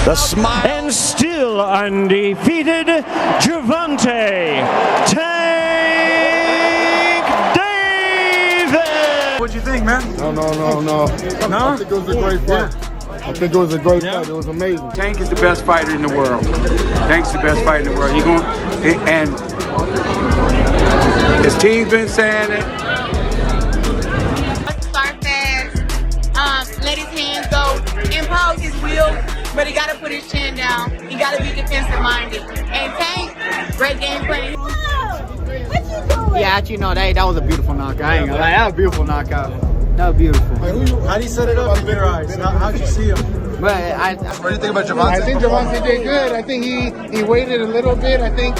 The smile. And still undefeated, Gervonta Tank Davis. What'd you think, man? No. No? I think it was a great fight. I think it was a great fight. It was amazing. Tank is the best fighter in the world. Tank's the best fighter in the world. And his team's been saying it. Start fast, let his hands go, impose his will, but he got to put his chin down. He got to be defensive minded. And Tank, great game plan. Yeah, actually, no, that was a beautiful knockout. I ain't gonna lie, that was a beautiful knockout. That was beautiful. How do you set it up in your eyes? How'd you see him? But What do you think about Gervonta? I think Gervonta did good. I think he waited a little bit. I think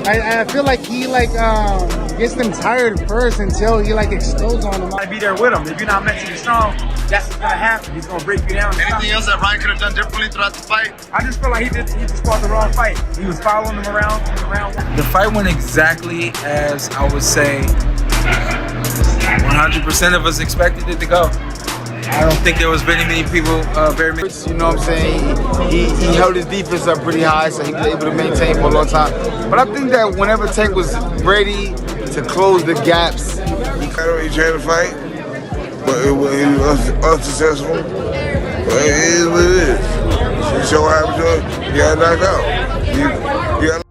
I feel like he gets them tired first until he explodes on them. You gotta be there with him. If you're not mentally strong, that's what's gonna happen. He's gonna break you down. Anything else that Ryan could have done differently throughout the fight? I just feel like he just fought the wrong fight. He was following him around. The fight went exactly as I would say 100% of us expected it to go. I don't think there was many people, You know what I'm saying? He held his defense up pretty high, so he was able to maintain for a long time. But I think that whenever Tank was ready to close the gaps, I know he tried to fight, but he was unsuccessful. But it is what it is. He so happy to it, he got knocked out. He got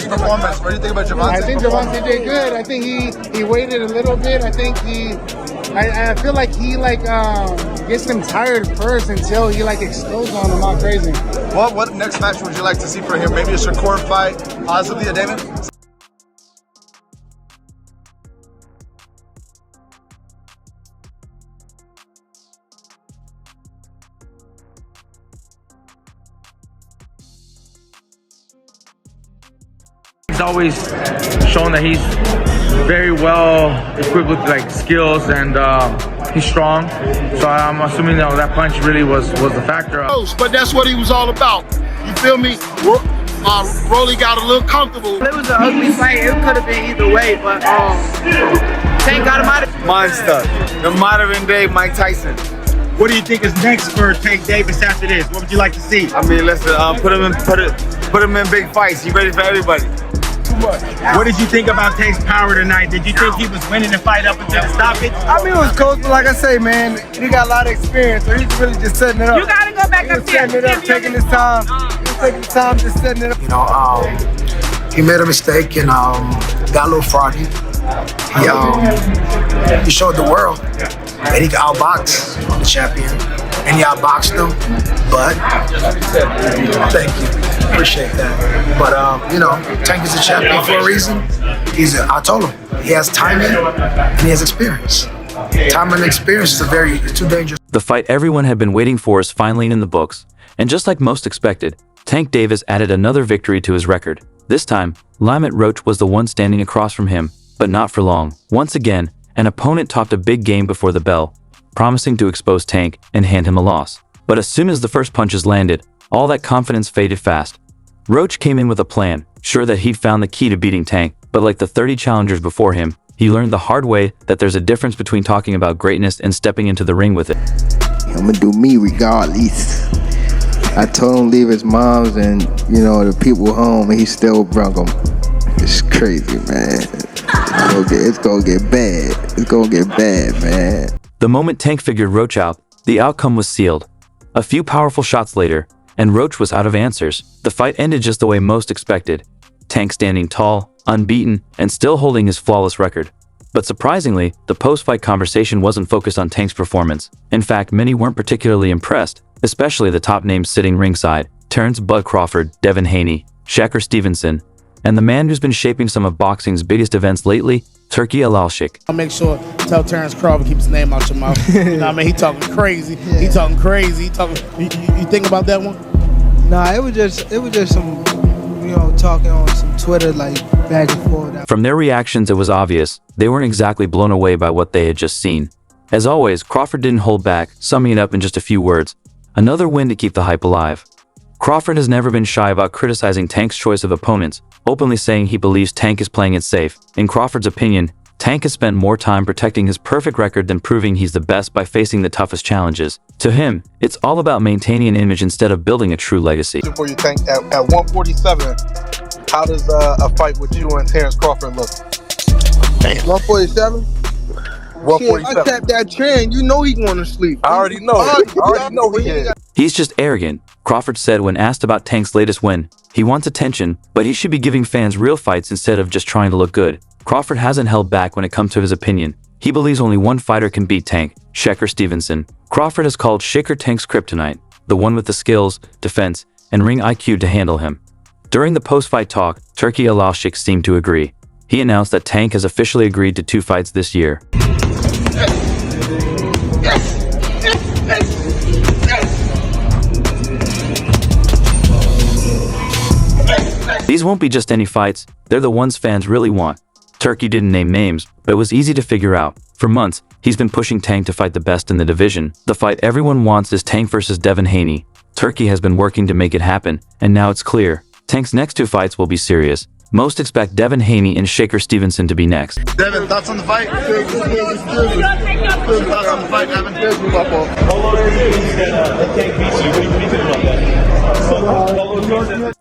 Performance. What do you think about Gervonta? I think Gervonta did good. I think he waited a little bit. I think I feel like he gets them tired first until he explodes on them all crazy. What next match would you like to see for him? Maybe a Shakur fight, possibly a David? He's always shown that he's very well equipped with skills and he's strong. So I'm assuming that punch really was the factor. But that's what he was all about. You feel me? Rolly got a little comfortable. it was an ugly fight. It could have been either way, but Tank got him out of monster, the modern day Mike Tyson. What do you think is next for Tank Davis after this? What would you like to see? I mean, listen, put him in big fights. He's ready for everybody. What did you think about Tank's power tonight? Did you think he was winning the fight up until the stoppage? I mean, it was close, but like I say, man, he got a lot of experience, so he's really just setting it up. You got to go back up there. Setting it up, taking his time. He's taking his time, just setting it up. You know, he made a mistake and got a little froggy. He showed the world that he could outbox the champion, and he outboxed him. But thank you, appreciate that. But Tank is a champion for a reason. I told him he has timing and he has experience. Time and experience is too dangerous. The fight everyone had been waiting for is finally in the books, and just like most expected, Tank Davis added another victory to his record. This time, Lamont Roach was the one standing across from him, but not for long. Once again, an opponent topped a big game before the bell, promising to expose Tank and hand him a loss. But as soon as the first punches landed, all that confidence faded fast. Roach came in with a plan, sure that he'd found the key to beating Tank, but like the 30 challengers before him, he learned the hard way that there's a difference between talking about greatness and stepping into the ring with it. I'm gonna do me regardless. I told him to leave his mom's and, the people home, and he still brung them. It's crazy, man. It's gonna get bad. It's gonna get bad, man. The moment Tank figured Roach out, the outcome was sealed. A few powerful shots later, and Roach was out of answers. The fight ended just the way most expected. Tank standing tall, unbeaten, and still holding his flawless record. But surprisingly, the post-fight conversation wasn't focused on Tank's performance. In fact, many weren't particularly impressed, especially the top names sitting ringside: Terrence Bud Crawford, Devin Haney, Shakur Stevenson, and the man who's been shaping some of boxing's biggest events lately, Turkey Alalshik. I'll make sure, tell Terrence Crawford, keep his name out your mouth. You know what I mean? He talking crazy. He talking crazy. You think about that one? Nah, it was just some, talking on some Twitter, like back and forth. From their reactions, it was obvious they weren't exactly blown away by what they had just seen. As always, Crawford didn't hold back, summing it up in just a few words. Another win to keep the hype alive. Crawford has never been shy about criticizing Tank's choice of opponents, openly saying he believes Tank is playing it safe. In Crawford's opinion, Tank has spent more time protecting his perfect record than proving he's the best by facing the toughest challenges. To him, it's all about maintaining an image instead of building a true legacy. For you, Tank, at 147, how does a fight with you and Terrence Crawford look? 147? 147. I tapped that trend. You know he going to sleep. I already know. I already know he is. He's just arrogant, Crawford said when asked about Tank's latest win. He wants attention, but he should be giving fans real fights instead of just trying to look good. Crawford hasn't held back when it comes to his opinion. He believes only one fighter can beat Tank, Shakur Stevenson. Crawford has called Shakur Tank's kryptonite, the one with the skills, defense, and ring IQ to handle him. During the post-fight talk, Turkey Alalshik seemed to agree. He announced that Tank has officially agreed to 2 fights this year. These won't be just any fights, they're the ones fans really want. Turkey didn't name names, but it was easy to figure out. For months, he's been pushing Tank to fight the best in the division. The fight everyone wants is Tank versus Devin Haney. Turkey has been working to make it happen, and now it's clear. Tank's next 2 fights will be serious. Most expect Devin Haney and Shakur Stevenson to be next. Devin, thoughts on the fight? Thoughts on the fight, Devin?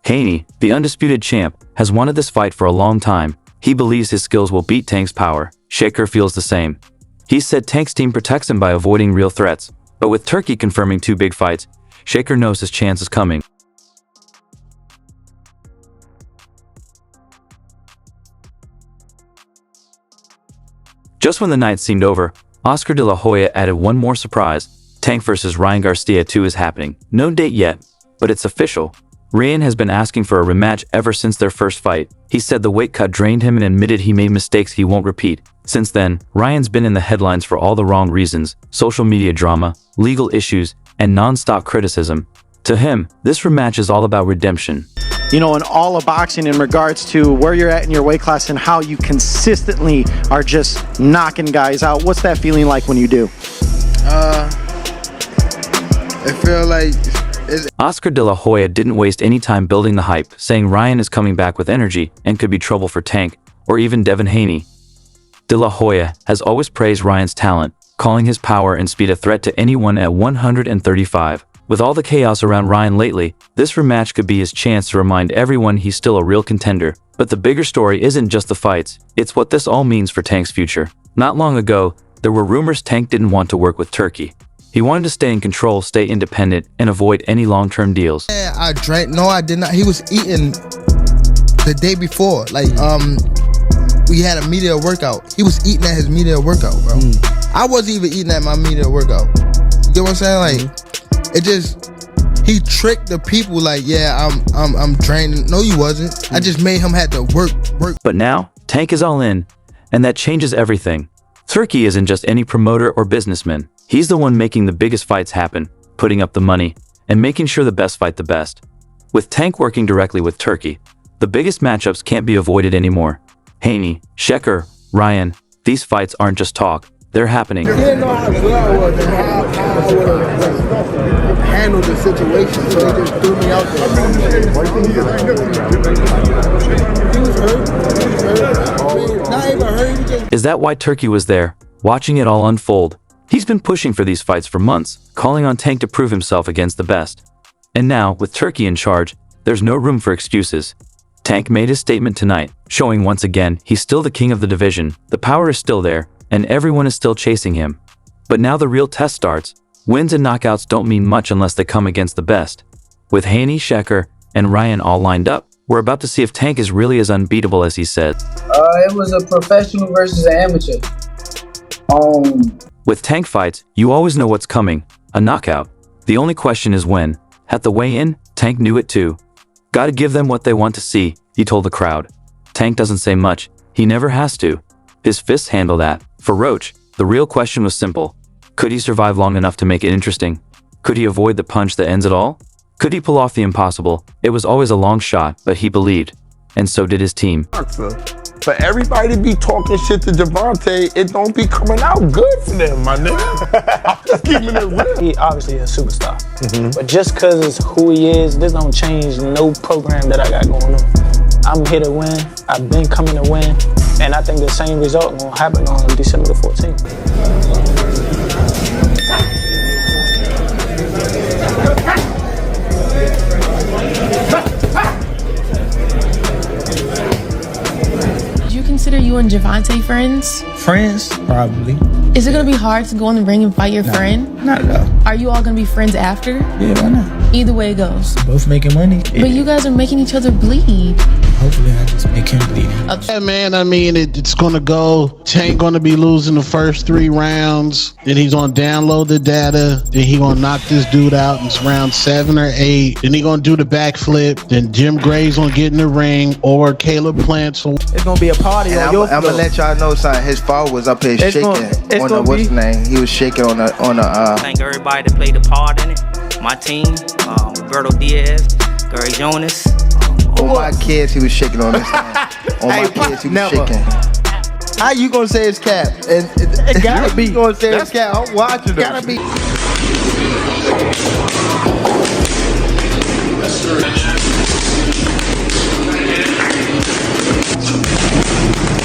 Haney, the undisputed champ, has wanted this fight for a long time. He believes his skills will beat Tank's power. Shakur feels the same. He said Tank's team protects him by avoiding real threats. But with Turkey confirming 2 big fights, Shakur knows his chance is coming. Just when the night seemed over, Oscar De La Hoya added one more surprise. Tank vs Ryan Garcia 2 is happening. No date yet, but it's official. Ryan has been asking for a rematch ever since their first fight. He said the weight cut drained him and admitted he made mistakes he won't repeat. Since then, Ryan's been in the headlines for all the wrong reasons: social media drama, legal issues, and non-stop criticism. To him, this rematch is all about redemption. In all of boxing in regards to where you're at in your weight class and how you consistently are just knocking guys out. What's that feeling like when you do? I feel like... Oscar De La Hoya didn't waste any time building the hype, saying Ryan is coming back with energy and could be trouble for Tank, or even Devin Haney. De La Hoya has always praised Ryan's talent, calling his power and speed a threat to anyone at 135. With all the chaos around Ryan lately, this rematch could be his chance to remind everyone he's still a real contender. But the bigger story isn't just the fights, it's what this all means for Tank's future. Not long ago, there were rumors Tank didn't want to work with Turkey. He wanted to stay in control, stay independent, and avoid any long-term deals. Yeah, I drank. No, I did not. He was eating the day before. We had a media workout. He was eating at his media workout, bro. I wasn't even eating at my media workout. You get what I'm saying? It just, he tricked the people I'm draining. No, you wasn't. I just made him have to work. But now, Tank is all in, and that changes everything. Turkey isn't just any promoter or businessman. He's the one making the biggest fights happen, putting up the money, and making sure the best fight the best. With Tank working directly with Turkey, the biggest matchups can't be avoided anymore. Haney, Shakur, Ryan, these fights aren't just talk, they're happening. He didn't know how good I was and how I would have handled the situation, so he just threw me out there. He was hurt. Not even hurt. He just... Is that why Turkey was there, watching it all unfold? He's been pushing for these fights for months, calling on Tank to prove himself against the best. And now, with Turkey in charge, there's no room for excuses. Tank made his statement tonight, showing once again he's still the king of the division, the power is still there, and everyone is still chasing him. But now the real test starts. Wins and knockouts don't mean much unless they come against the best. With Haney, Shakur, and Ryan all lined up, we're about to see if Tank is really as unbeatable as he said. It was a professional versus an amateur. With Tank fights, you always know what's coming, a knockout. The only question is when. At the weigh-in, Tank knew it too. Gotta give them what they want to see, he told the crowd. Tank doesn't say much, he never has to. His fists handle that. For Roach, the real question was simple. Could he survive long enough to make it interesting? Could he avoid the punch that ends it all? Could he pull off the impossible? It was always a long shot, but he believed. And so did his team. For everybody to be talking shit to Gervonta, it don't be coming out good for them, my nigga. I'm just keeping it real. He obviously is a superstar. But just because it's who he is, this don't change no program that I got going on. I'm here to win. I've been coming to win. And I think the same result gonna happen on December the 14th. Consider you and Gervonta friends? Friends? Probably. Is it gonna be hard to go in the ring and fight your friend? Not at all. Are you all gonna be friends after? Yeah, why not? Either way it goes. Both making money. But you guys are making each other bleed. Hopefully I just make him bleed. Yeah, man, I mean, it's going to go. Tank going to be losing the first 3 rounds. Then he's going to download the data. Then he going to knock this dude out in round 7 or 8. Then he going to do the backflip. Then Jim Gray's going to get in the ring, or Caleb Plants. It's going to be a party on your I'm going to let y'all know something. His father was up here shaking on the, what's his name? He was shaking on the Thank everybody that played a part in it. My team, Roberto Diaz, Gary Jonas. On my kids, he was shaking on this thing. On my kids, he was shaking. How you gonna say it's cap? And it gotta be. You gonna say it's cap? I'm watching it. Gotta be.